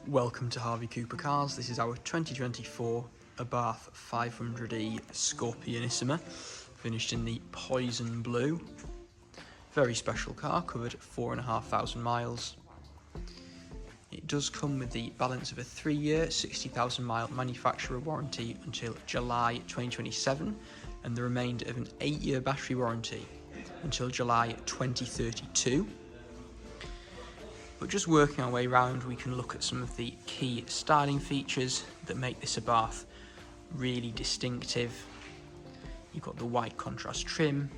Welcome to Harvey Cooper Cars. This is our 2024 Abarth 500e Scorpionissima, finished in the Poison Blue. Very special car, covered 4,500 miles. It does come with the balance of a 3-year, 60,000 mile manufacturer warranty until July 2027, and the remainder of an 8-year battery warranty until July 2032. But just working our way around, we can look at some of the key styling features that make this Abarth really distinctive. You've got the white contrast trim,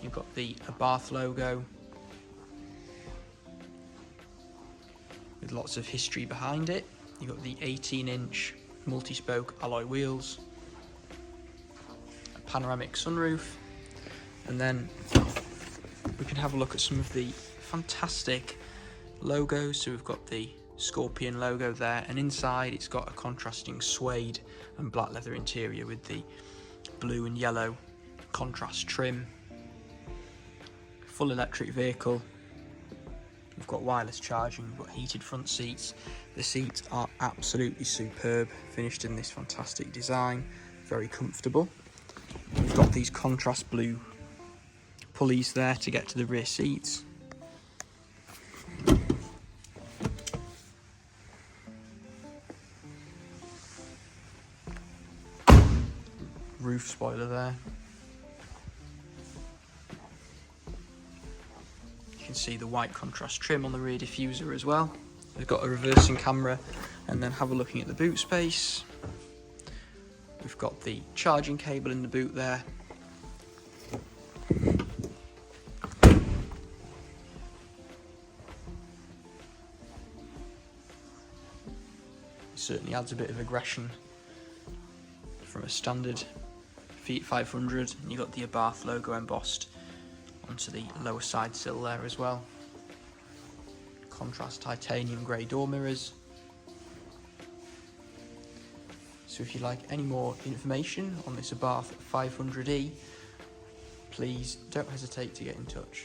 you've got the Abarth logo, with lots of history behind it. You've got the 18-inch multi-spoke alloy wheels, a panoramic sunroof, and then we can have a look at some of the fantastic logos. So we've got the Scorpion logo there, and inside it's got a contrasting suede and black leather interior with the blue and yellow contrast trim. Full electric vehicle. We've got wireless charging, we've got heated front seats. The seats are absolutely superb, finished in this fantastic design, very comfortable. We've got these contrast blue pulleys there to get to the rear seats. Roof spoiler there. You can see the white contrast trim on the rear diffuser as well. We've got a reversing camera, and then have a looking at the boot space. We've got the charging cable in the boot there. It certainly adds a bit of aggression from a standard Fiat 500, and you've got the Abarth logo embossed onto the lower side sill there as well. Contrast titanium grey door mirrors. So if you'd like any more information on this Abarth 500e, please don't hesitate to get in touch.